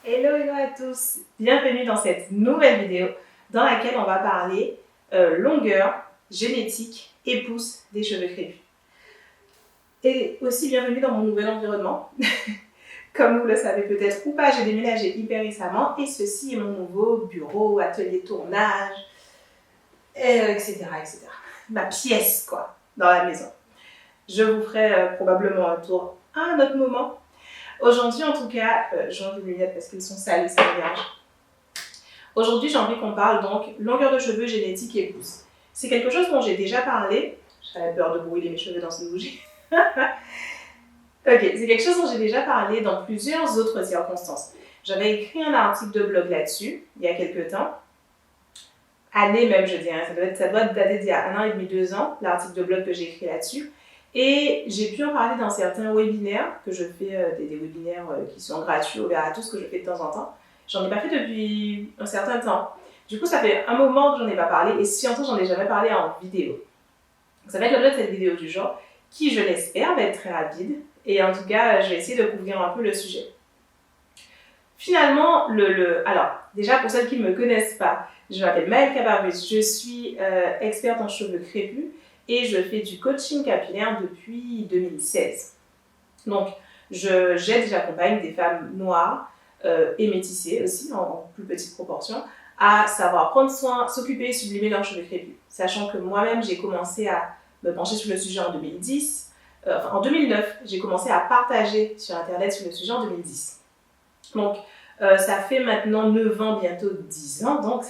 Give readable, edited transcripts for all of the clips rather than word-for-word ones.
Hello à tous, bienvenue dans cette nouvelle vidéo dans laquelle on va parler longueur, génétique et pousse des cheveux crépus. Et aussi bienvenue dans mon nouvel environnement. Comme vous le savez peut-être ou pas, j'ai déménagé hyper récemment et ceci est mon nouveau bureau, atelier tournage, etc., etc. Ma pièce quoi, dans la maison. Je vous ferai probablement un tour à un autre moment. Aujourd'hui, en tout cas, j'enlève mes lunettes parce qu'elles sont sales et ça me dérange. Aujourd'hui, j'ai envie qu'on parle donc longueur de cheveux, génétique et pousse. C'est quelque chose dont j'ai déjà parlé. J'avais peur de brûler mes cheveux dans une bougie. Ok, c'est quelque chose dont j'ai déjà parlé dans plusieurs autres circonstances. J'avais écrit un article de blog là-dessus, il y a quelques temps. Année même, je dirais. Ça doit dater d'il y a 1 an et demi, 2 ans, l'article de blog que j'ai écrit là-dessus. Et j'ai pu en parler dans certains webinaires, que je fais, des webinaires qui sont gratuits, ouverts à tous, que je fais de temps en temps. J'en ai pas fait depuis un certain temps. Du coup, ça fait un moment que j'en ai pas parlé, et surtout, j'en ai jamais parlé en vidéo. Donc, ça va être l'objet de cette vidéo du jour, qui, je l'espère, va être très rapide. Et en tout cas, je vais essayer de couvrir un peu le sujet. Finalement, alors, déjà, pour celles qui ne me connaissent pas, je m'appelle Maëlle Cabarrus, je suis experte en cheveux crépus, et je fais du coaching capillaire depuis 2016. Donc, j'aide et j'accompagne des femmes noires et métissées aussi, en plus petite proportion, à savoir prendre soin, s'occuper et sublimer leurs cheveux crépus. Sachant que moi-même, j'ai commencé à me pencher sur le sujet en 2010. En 2009, j'ai commencé à partager sur Internet sur le sujet en 2010. Donc, ça fait maintenant 9 ans, bientôt 10 ans, donc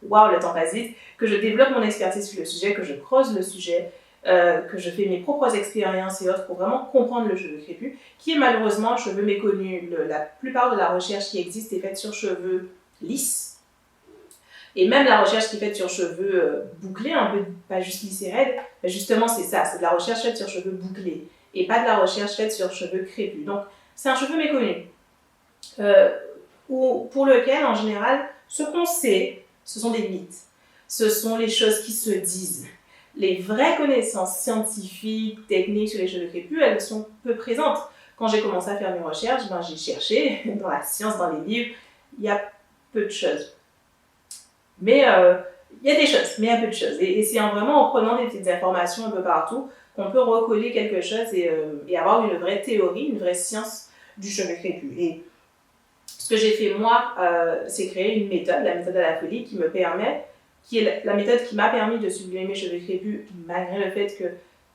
waouh, le temps passe vite, que je développe mon expertise sur le sujet, que je creuse le sujet, que je fais mes propres expériences et autres pour vraiment comprendre le cheveu crépus, qui est malheureusement un cheveu méconnu. La plupart de la recherche qui existe est faite sur cheveux lisses, et même la recherche qui est faite sur cheveux bouclés, un peu pas juste lisses et raides, mais justement c'est ça, c'est de la recherche faite sur cheveux bouclés, et pas de la recherche faite sur cheveux crépus. Donc c'est un cheveu méconnu, pour lequel en général, ce qu'on sait, ce sont des mythes. Ce sont les choses qui se disent. Les vraies connaissances scientifiques, techniques sur les cheveux crépus, elles sont peu présentes. Quand j'ai commencé à faire mes recherches, j'ai cherché dans la science, dans les livres, il y a peu de choses. Mais il y a des choses, mais il y a peu de choses. Et c'est vraiment en prenant des petites informations un peu partout qu'on peut recoller quelque chose et avoir une vraie théorie, une vraie science du cheveu crépus. Et ce que j'ai fait moi, c'est créer une méthode, la méthode de la folie, qui est la méthode qui m'a permis de sublimer mes cheveux crépus, malgré le fait que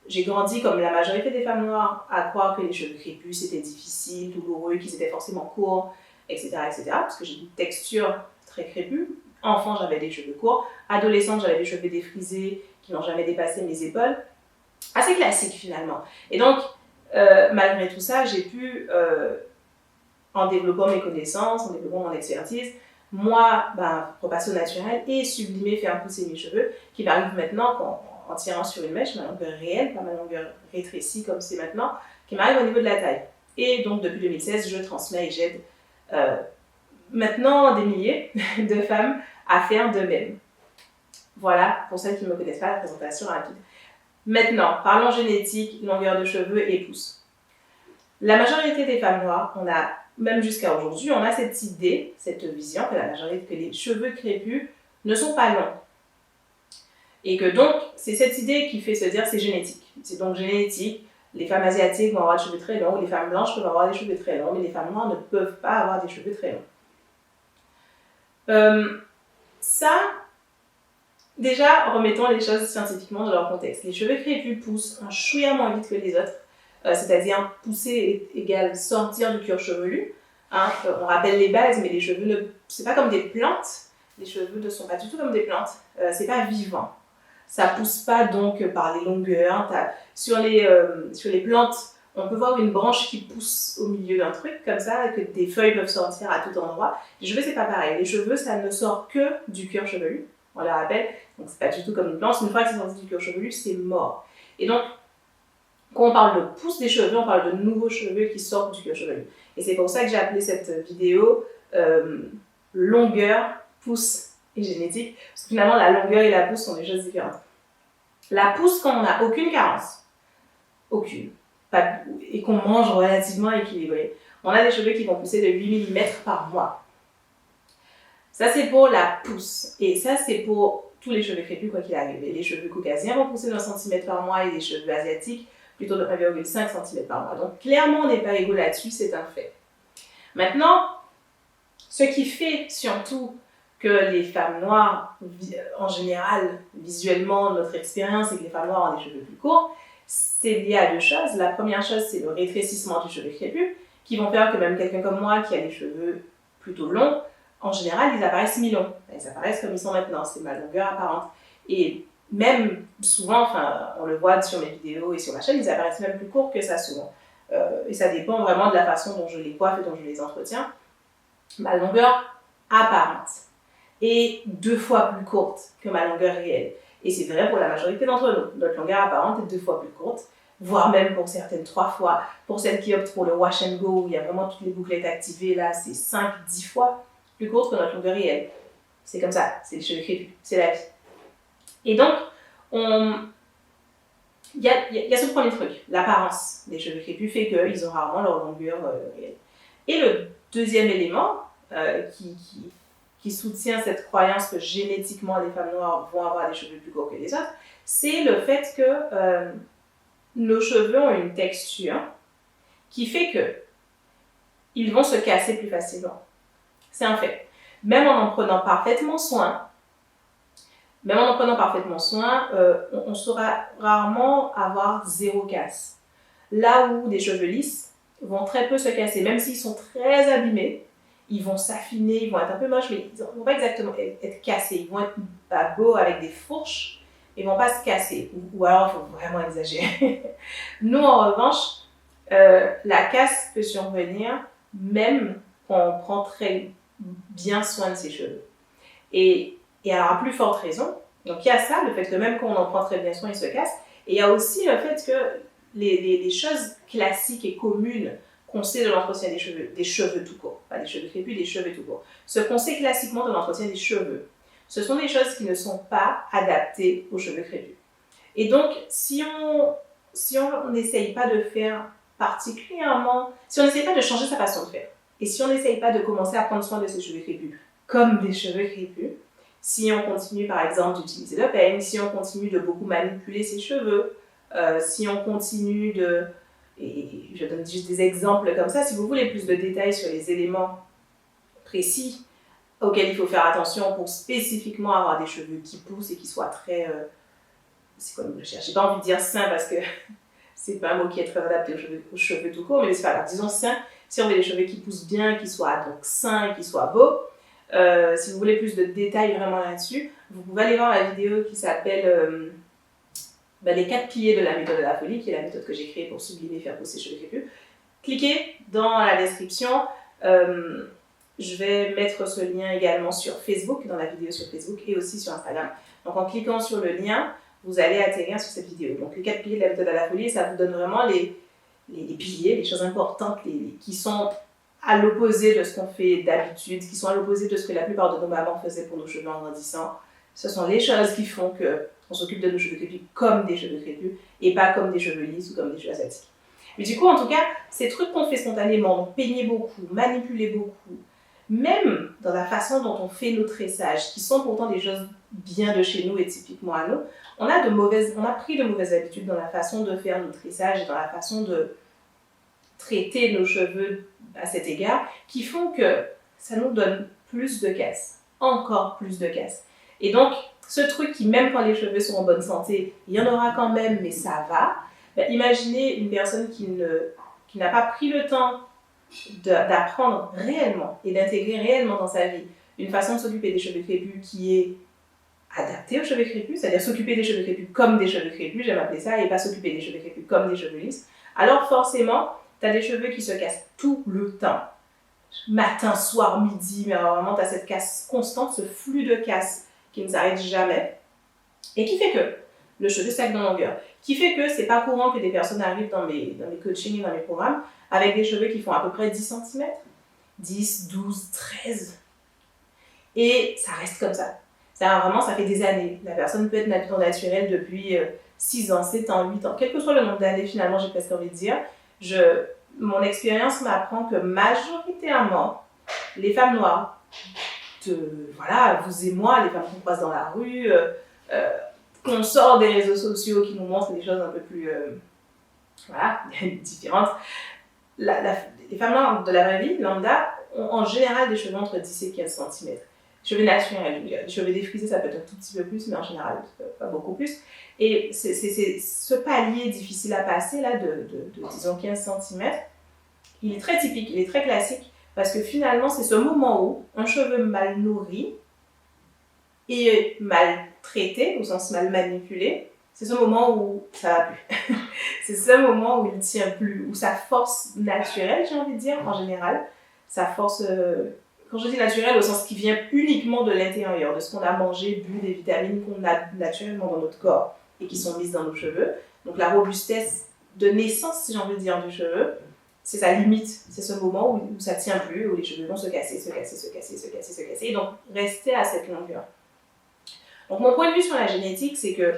j'ai grandi comme la majorité des femmes noires à croire que les cheveux crépus c'était difficile, douloureux, qu'ils étaient forcément courts, etc., etc. Parce que j'ai une texture très crépue. Enfant, j'avais des cheveux courts. Adolescente, j'avais des cheveux défrisés qui n'ont jamais dépassé mes épaules. Assez classique finalement. Et donc, malgré tout ça, j'ai pu en développant mes connaissances, en développant mon expertise, moi, repasser au naturel et sublimer, faire pousser mes cheveux, qui m'arrive maintenant en tirant sur une mèche, ma longueur réelle, pas ma longueur rétrécie comme c'est maintenant, qui m'arrive au niveau de la taille. Et donc, depuis 2016, je transmets et j'aide maintenant des milliers de femmes à faire de même. Voilà, pour celles qui ne me connaissent pas, la présentation rapide. Maintenant, parlons génétique, longueur de cheveux et pousse. La majorité des femmes noires, même jusqu'à aujourd'hui, on a cette idée, cette vision que les cheveux crépus ne sont pas longs. Et que donc, c'est cette idée qui fait se dire c'est génétique. C'est donc génétique, les femmes asiatiques vont avoir des cheveux très longs, les femmes blanches peuvent avoir des cheveux très longs, mais les femmes noires ne peuvent pas avoir des cheveux très longs. Ça, déjà, remettons les choses scientifiquement dans leur contexte. Les cheveux crépus poussent un chouïa moins vite que les autres. C'est-à-dire pousser égale sortir du cuir chevelu. On rappelle les bases, mais les cheveux, c'est pas comme des plantes. Les cheveux ne sont pas du tout comme des plantes. C'est pas vivant. Ça pousse pas donc par les longueurs. Sur les plantes, on peut voir une branche qui pousse au milieu d'un truc comme ça, que des feuilles peuvent sortir à tout endroit. Les cheveux, c'est pas pareil. Les cheveux, ça ne sort que du cuir chevelu. On le rappelle. Donc c'est pas du tout comme une plante. Une fois que c'est sorti du cuir chevelu, c'est mort. Et donc, quand on parle de pousse des cheveux, on parle de nouveaux cheveux qui sortent du cuir chevelu. Et c'est pour ça que j'ai appelé cette vidéo longueur, pousse et génétique. Parce que finalement, la longueur et la pousse sont des choses différentes. La pousse, quand on n'a aucune carence, aucune, et qu'on mange relativement équilibré, On a des cheveux qui vont pousser de 8 mm par mois. Ça, c'est pour la pousse. Et ça, c'est pour tous les cheveux crépus, quoi qu'il arrive. Et les cheveux caucasiens vont pousser de 1 cm par mois et les cheveux asiatiques plutôt de 1,5 cm par mois. Donc, clairement, on n'est pas égaux là-dessus, c'est un fait. Maintenant, ce qui fait surtout que les femmes noires, en général, visuellement, notre expérience, c'est que les femmes noires ont des cheveux plus courts, c'est lié à 2 choses. La première chose, c'est le rétrécissement du cheveu crépus, qui vont faire que même quelqu'un comme moi, qui a des cheveux plutôt longs, en général, ils apparaissent mi-longs. Ils apparaissent comme ils sont maintenant, c'est ma longueur apparente. Et même souvent, enfin, on le voit sur mes vidéos et sur ma chaîne, ils apparaissent même plus courts que ça souvent. Et ça dépend vraiment de la façon dont je les coiffe et dont je les entretiens. Ma longueur apparente est 2 fois plus courte que ma longueur réelle. Et c'est vrai pour la majorité d'entre nous. Notre longueur apparente est 2 fois plus courte, voire même pour certaines 3 fois. Pour celles qui optent pour le wash and go, où il y a vraiment toutes les bouclettes activées, là, c'est 5-10 fois plus courte que notre longueur réelle. C'est comme ça, c'est les cheveux crépus, c'est la vie. Et donc, il y a ce premier truc, l'apparence des cheveux crépus fait qu'ils ont rarement leur longueur réelle. Et le deuxième élément qui soutient cette croyance que génétiquement les femmes noires vont avoir des cheveux plus courts que les autres, c'est le fait que nos cheveux ont une texture qui fait que ils vont se casser plus facilement. C'est un fait. Même en prenant parfaitement soin, on saura rarement avoir 0 casse. Là où des cheveux lisses vont très peu se casser, même s'ils sont très abîmés, ils vont s'affiner, ils vont être un peu moches, mais ils ne vont pas exactement être cassés. Ils vont être beaux avec des fourches, ils ne vont pas se casser. Ou alors, il faut vraiment exagérer. Nous, en revanche, la casse peut survenir même quand on prend très bien soin de ses cheveux. Et alors, à plus forte raison, donc il y a ça, le fait que même quand on en prend très bien soin, ils se cassent. Et il y a aussi le fait que les choses classiques et communes qu'on sait de l'entretien des cheveux tout court, pas des cheveux crépus, des cheveux tout court. Ce qu'on sait classiquement de l'entretien des cheveux, ce sont des choses qui ne sont pas adaptées aux cheveux crépus. Et donc, si on n'essaye pas de faire particulièrement, si on n'essaye pas de changer sa façon de faire, et si on n'essaye pas de commencer à prendre soin de ses cheveux crépus comme des cheveux crépus, si on continue par exemple d'utiliser le peigne, si on continue de beaucoup manipuler ses cheveux, si on continue de... Et je donne juste des exemples comme ça. Si vous voulez plus de détails sur les éléments précis auxquels il faut faire attention pour spécifiquement avoir des cheveux qui poussent et qui soient très... c'est quoi le mot que je cherche ? J'ai pas envie de dire sain parce que c'est pas un mot qui est très adapté aux cheveux tout court, mais c'est pas grave. Disons sain, si on veut des cheveux qui poussent bien, qui soient donc sains et qui soient beaux. Si vous voulez plus de détails vraiment là-dessus, vous pouvez aller voir la vidéo qui s'appelle... les 4 piliers de la méthode de la folie, qui est la méthode que j'ai créée pour sublimer et faire pousser les cheveux crépus. Cliquez dans la description. Je vais mettre ce lien également sur Facebook, dans la vidéo sur Facebook et aussi sur Instagram. Donc en cliquant sur le lien, vous allez atterrir sur cette vidéo. Donc les 4 piliers de la méthode de la folie, ça vous donne vraiment les piliers, les choses importantes qui sont à l'opposé de ce qu'on fait d'habitude, qui sont à l'opposé de ce que la plupart de nos mamans faisaient pour nos cheveux en grandissant. Ce sont les choses qui font qu'on s'occupe de nos cheveux crépus comme des cheveux crépus et pas comme des cheveux lisses ou comme des cheveux asiatiques. Mais du coup, en tout cas, ces trucs qu'on fait spontanément, donc peigner beaucoup, manipuler beaucoup, même dans la façon dont on fait nos tressages, qui sont pourtant des choses bien de chez nous et typiquement à nous, on a pris de mauvaises habitudes dans la façon de faire nos tressages et dans la façon de traiter nos cheveux à cet égard, qui font que ça nous donne plus de casse, encore plus de casse. Et donc, ce truc qui, même quand les cheveux sont en bonne santé, il y en aura quand même, mais ça va. Imaginez une personne qui n'a pas pris le temps d'apprendre réellement et d'intégrer réellement dans sa vie une façon de s'occuper des cheveux crépus qui est adaptée aux cheveux crépus, c'est-à-dire s'occuper des cheveux crépus comme des cheveux crépus, j'aime appeler ça, et pas s'occuper des cheveux crépus comme des cheveux lisses. Alors forcément, tu as des cheveux qui se cassent tout le temps. Matin, soir, midi, mais alors vraiment tu as cette casse constante, ce flux de casse qui ne s'arrête jamais, et qui fait que le cheveu stagne en longueur, qui fait que c'est pas courant que des personnes arrivent dans mes coachings et dans mes programmes avec des cheveux qui font à peu près 10 cm, 10, 12, 13, et ça reste comme ça. Ça fait des années. La personne peut être naturelle depuis 6 ans, 7 ans, 8 ans, quel que soit le nombre d'années finalement, j'ai presque envie de dire. mon expérience m'apprend que majoritairement, les femmes noires, voilà, vous et moi, les femmes qu'on croise dans la rue, qu'on sort des réseaux sociaux qui nous montrent des choses un peu plus voilà, différentes, les femmes noires de la vraie vie, lambda, ont en général des cheveux entre 10 et 15 cm. Cheveux naturels, les cheveux défrisés, ça peut être un tout petit peu plus, mais en général, pas beaucoup plus. Et c'est ce palier difficile à passer, là, de disons, 15 cm, il est très typique, il est très classique, parce que finalement, c'est ce moment où un cheveu mal nourri et mal traité, au sens mal manipulé, c'est ce moment où ça va plus. C'est ce moment où il ne tient plus, où sa force naturelle, j'ai envie de dire, en général, sa force, quand je dis naturelle, au sens qui vient uniquement de l'intérieur, de ce qu'on a mangé, bu, des vitamines qu'on a naturellement dans notre corps et qui sont mises dans nos cheveux. Donc la robustesse de naissance, si j'ai envie de dire, du cheveu, c'est sa limite, c'est ce moment où ça ne tient plus, où les cheveux vont se casser, et donc rester à cette longueur. Donc mon point de vue sur la génétique, c'est que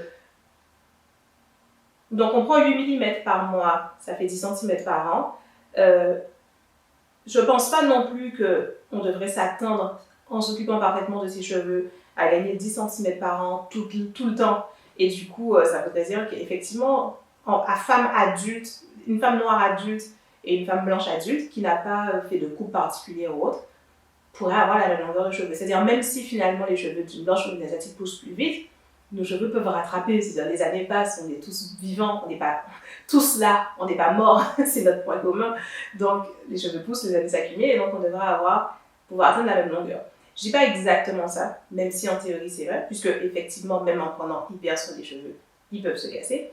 donc on prend 8 mm par mois, ça fait 10 cm par an. Je ne pense pas non plus qu'on devrait s'attendre, en s'occupant parfaitement de ses cheveux, à gagner 10 cm par an tout le temps. Et du coup, ça voudrait dire qu'effectivement, à femme adulte, une femme noire adulte et une femme blanche adulte qui n'a pas fait de coupe particulière ou autre, pourrait avoir la même longueur de cheveux. C'est-à-dire, même si finalement les cheveux d'une blanche ou d'une asiatique poussent plus vite, nos cheveux peuvent rattraper. C'est-à-dire, les années passent, on est tous vivants, on n'est pas tous là, on n'est pas morts, c'est notre point commun. Donc, les cheveux poussent, les années s'accumulent, et donc on devrait pouvoir atteindre la même longueur. Je dis pas exactement ça, même si en théorie c'est vrai, puisque effectivement, même en prenant hyper soin des cheveux, ils peuvent se casser.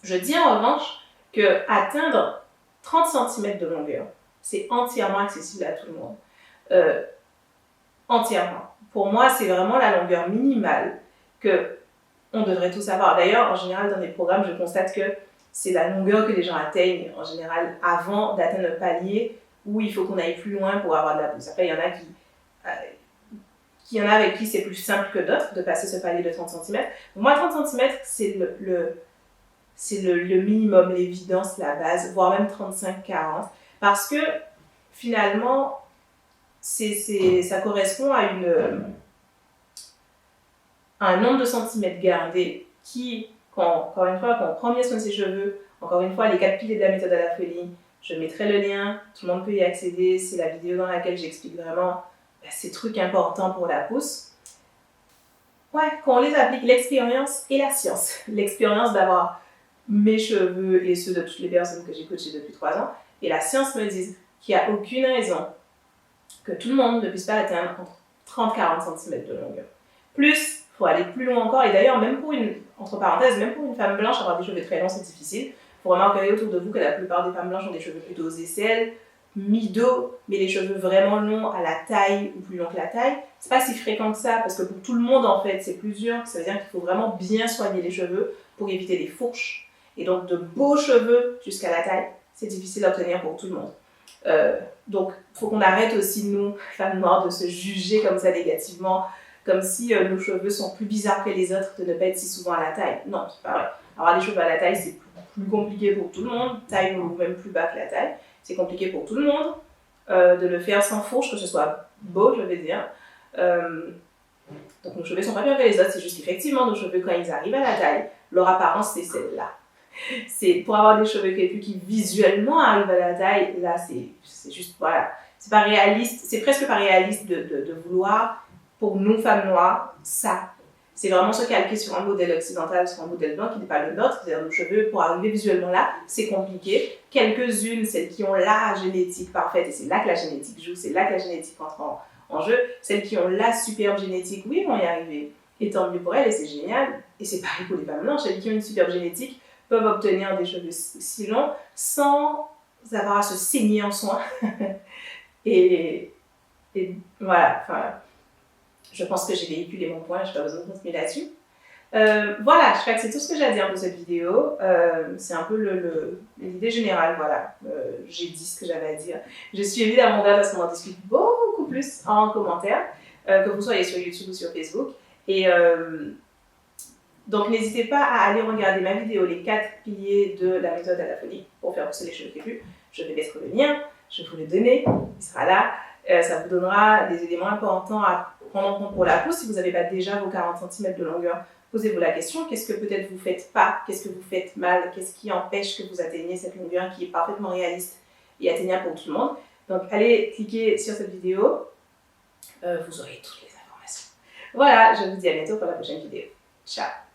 Je dis en revanche que atteindre 30 cm de longueur, c'est entièrement accessible à tout le monde. Entièrement. Pour moi, c'est vraiment la longueur minimale que on devrait tous avoir. D'ailleurs, en général, dans les programmes, je constate que c'est la longueur que les gens atteignent, en général, avant d'atteindre le palier où il faut qu'on aille plus loin pour avoir de la pousse. Après, il y en a avec qui c'est plus simple que d'autres de passer ce palier de 30 cm. Pour moi, 30 cm, c'est le minimum, l'évidence, la base, voire même 35-40. Parce que, finalement, ça correspond à un nombre de centimètres gardés qui, encore une fois, quand on prend bien soin de ses cheveux, encore une fois, les 4 piliers de la méthode à la folie, je mettrai le lien, tout le monde peut y accéder, c'est la vidéo dans laquelle j'explique vraiment ces trucs importants pour la pousse. Ouais, quand on les applique, l'expérience et la science. L'expérience d'avoir mes cheveux et ceux de toutes les personnes que j'ai coachées depuis 3 ans, et la science me dit qu'il n'y a aucune raison que tout le monde ne puisse pas atteindre entre 30-40 cm de longueur. Plus, il faut aller plus loin encore, et d'ailleurs, même pour entre parenthèses, même pour une femme blanche, avoir des cheveux très longs, c'est difficile. Il faut remarquer autour de vous que la plupart des femmes blanches ont des cheveux plutôt aux aisselles, mi-dos, mais les cheveux vraiment longs à la taille ou plus longs que la taille, c'est pas si fréquent que ça, parce que pour tout le monde, en fait, c'est plus dur. Ça veut dire qu'il faut vraiment bien soigner les cheveux pour éviter les fourches. Et donc, de beaux cheveux jusqu'à la taille, c'est difficile à obtenir pour tout le monde. Donc, il faut qu'on arrête aussi, nous, femmes noires, de se juger comme ça négativement, comme si nos cheveux sont plus bizarres que les autres de ne pas être si souvent à la taille. Non, c'est pas vrai. Avoir des cheveux à la taille, c'est plus compliqué pour tout le monde, taille ou même plus bas que la taille. C'est compliqué pour tout le monde de le faire sans fourche, que ce soit beau, je vais dire. Donc nos cheveux sont pas pires que les autres, c'est juste qu'effectivement, nos cheveux, quand ils arrivent à la taille, leur apparence, c'est celle-là. C'est pour avoir des cheveux crépus qui visuellement arrivent à la taille, là, c'est juste, voilà. C'est pas réaliste, c'est presque pas réaliste de vouloir, pour nous, femmes noires, ça. C'est vraiment se calquer sur un modèle occidental, sur un modèle blanc qui n'est pas le nôtre. C'est-à-dire nos cheveux, pour arriver visuellement là, c'est compliqué. Quelques-unes, celles qui ont la génétique parfaite, et c'est là que la génétique joue, c'est là que la génétique entre en jeu. Celles qui ont la superbe génétique, oui, vont y arriver. Et tant mieux pour elles, et c'est génial. Et c'est pareil pour les femmes blanches. Celles qui ont une superbe génétique peuvent obtenir des cheveux si longs sans avoir à se saigner en soins. et voilà, enfin... Je pense que j'ai véhiculé mon point, je n'ai pas besoin de continuer là-dessus. Voilà, je crois que c'est tout ce que j'ai à dire pour cette vidéo. C'est un peu l'idée générale, voilà. J'ai dit ce que j'avais à dire. Je suis évidemment ouverte à ce qu'on en discute beaucoup plus en commentaire, que vous soyez sur YouTube ou sur Facebook. Et donc n'hésitez pas à aller regarder ma vidéo, les 4 piliers de la méthode à la folie, pour faire pousser les cheveux crépus. Je vais mettre le lien, je vais vous le donner, il sera là. Ça vous donnera des éléments importants à prendre en compte pour la peau. Si vous n'avez pas déjà vos 40 cm de longueur, posez-vous la question, qu'est-ce que peut-être vous ne faites pas, qu'est-ce que vous faites mal, qu'est-ce qui empêche que vous atteigniez cette longueur qui est parfaitement réaliste et atteignable pour tout le monde. Donc allez cliquer sur cette vidéo, vous aurez toutes les informations. Voilà, je vous dis à bientôt pour la prochaine vidéo. Ciao!